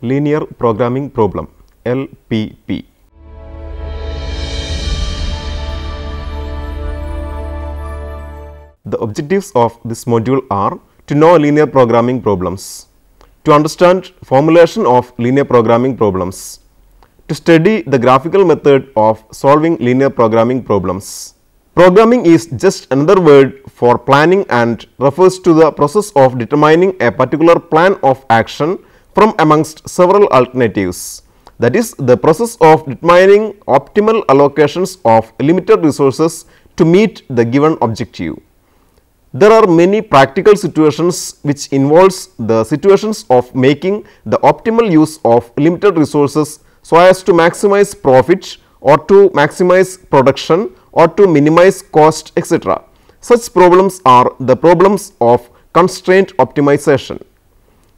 Linear Programming Problem LPP. The objectives of this module are to know linear programming problems, to understand formulation of linear programming problems, to study the graphical method of solving linear programming problems. Programming is just another word for planning and refers to the process of determining a particular plan of action from amongst several alternatives. That is, the process of determining optimal allocations of limited resources to meet the given objective. There are many practical situations which involves the situations of making the optimal use of limited resources so as to maximize profit or to maximize production or to minimize cost, etc. Such problems are the problems of constraint optimization.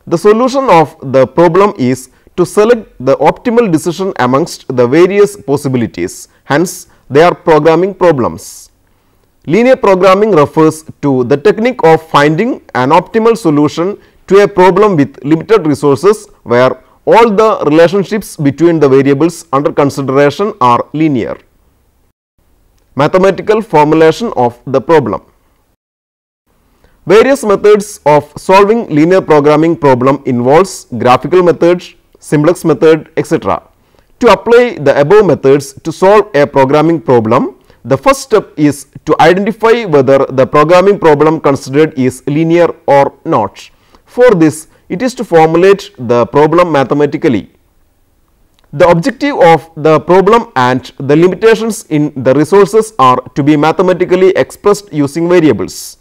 The solution of the problem is to select the optimal decision amongst the various possibilities, hence they are programming problems. Linear programming refers to the technique of finding an optimal solution to a problem with limited resources where all the relationships between the variables under consideration are linear. Mathematical formulation of the problem. Various methods of solving linear programming problem involves graphical method, simplex method, etc. To apply the above methods to solve a programming problem, the first step is to identify whether the programming problem considered is linear or not. For this, it is to formulate the problem mathematically. The objective of the problem and the limitations in the resources are to be mathematically expressed using variables.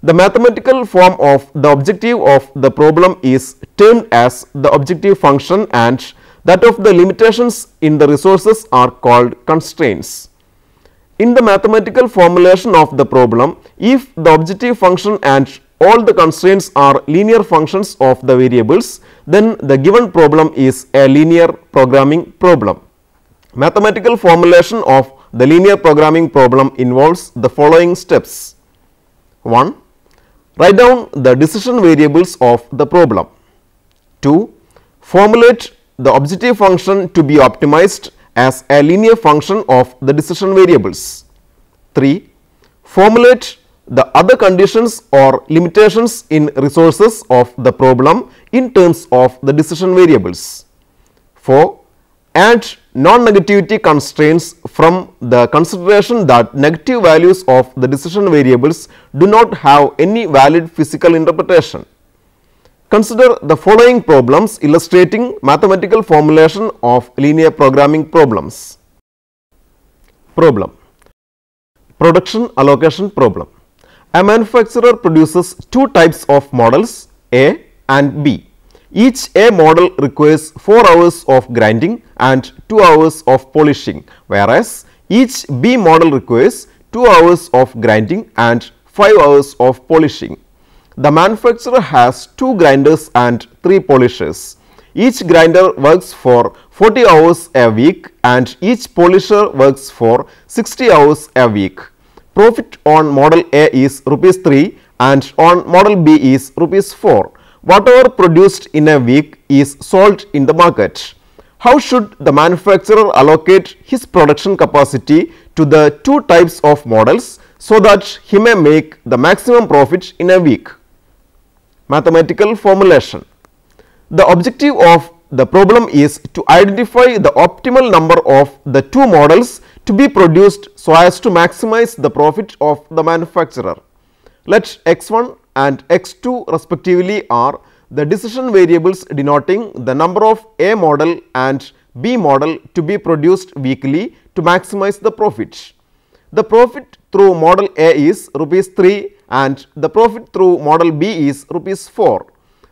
The mathematical form of the objective of the problem is termed as the objective function and that of the limitations in the resources are called constraints. In the mathematical formulation of the problem, if the objective function and all the constraints are linear functions of the variables, then the given problem is a linear programming problem. Mathematical formulation of the linear programming problem involves the following steps. 1. Write down the decision variables of the problem. 2. Formulate the objective function to be optimized as a linear function of the decision variables. 3. Formulate the other conditions or limitations in resources of the problem in terms of the decision variables. 4. Add non-negativity constraints from the consideration that negative values of the decision variables do not have any valid physical interpretation. Consider the following problems illustrating mathematical formulation of linear programming problems. Problem: production allocation problem. A manufacturer produces two types of models, A and B. Each A model requires 4 hours of grinding and 2 hours of polishing, whereas each B model requires 2 hours of grinding and 5 hours of polishing. The manufacturer has 2 grinders and 3 polishers. Each grinder works for 40 hours a week and each polisher works for 60 hours a week. Profit on model A is rupees 3 and on model B is rupees 4. Whatever produced in a week is sold in the market. How should the manufacturer allocate his production capacity to the two types of models so that he may make the maximum profit in a week? Mathematical formulation. The objective of the problem is to identify the optimal number of the two models to be produced so as to maximize the profit of the manufacturer. Let x1 and x2 respectively are the decision variables denoting the number of A model and B model to be produced weekly to maximize the profit. The profit through model A is rupees 3 and the profit through model B is rupees 4.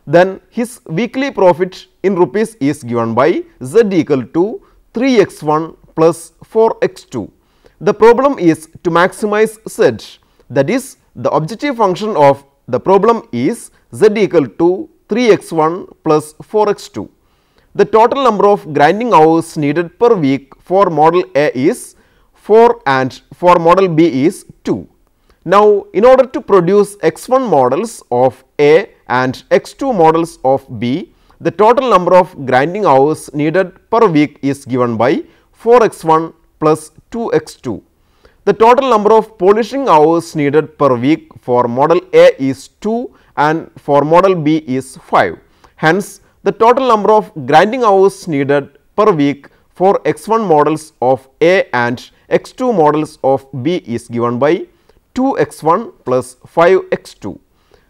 Then his weekly profit in rupees is given by z equal to 3x1 plus 4x2. The problem is to maximize z, that is, the objective function of the problem is z equal to 3x1 plus 4x2. The total number of grinding hours needed per week for model A is 4 and for model B is 2. Now, in order to produce x1 models of A and x2 models of B, the total number of grinding hours needed per week is given by 4x1 plus 2x2. The total number of polishing hours needed per week for model A is 2 and for model B is 5. Hence, the total number of grinding hours needed per week for x1 models of A and x2 models of B is given by 2x1 plus 5x2.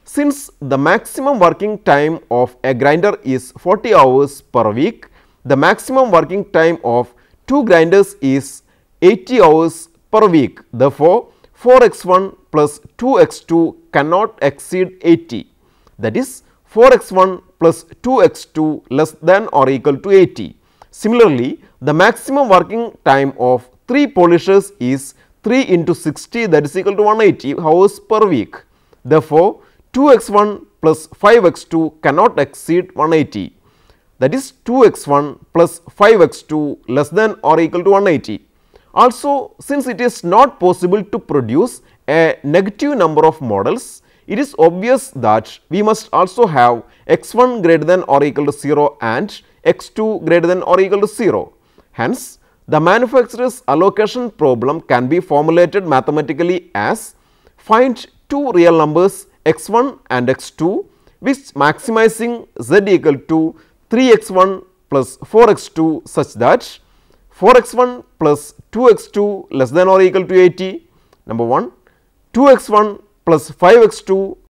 Since the maximum working time of a grinder is 40 hours per week, the maximum working time of 2 grinders is 80 hours per week. Therefore, 4x1 plus 2x2 cannot exceed 80. That is, 4x1 plus 2x2 less than or equal to 80. Similarly, the maximum working time of 3 polishers is 3 into 60, that is equal to 180 hours per week. Therefore, 2x1 plus 5x2 cannot exceed 180. That is, 2x1 plus 5x2 less than or equal to 180. Also, since it is not possible to produce a negative number of models, it is obvious that we must also have x1 greater than or equal to 0 and x2 greater than or equal to 0. Hence, the manufacturer's allocation problem can be formulated mathematically as: find two real numbers x1 and x2 which maximizing z equal to 3x1 plus 4x2 such that 4x1 plus 2x2 less than or equal to 80. Number 1, 2x1 plus 5x2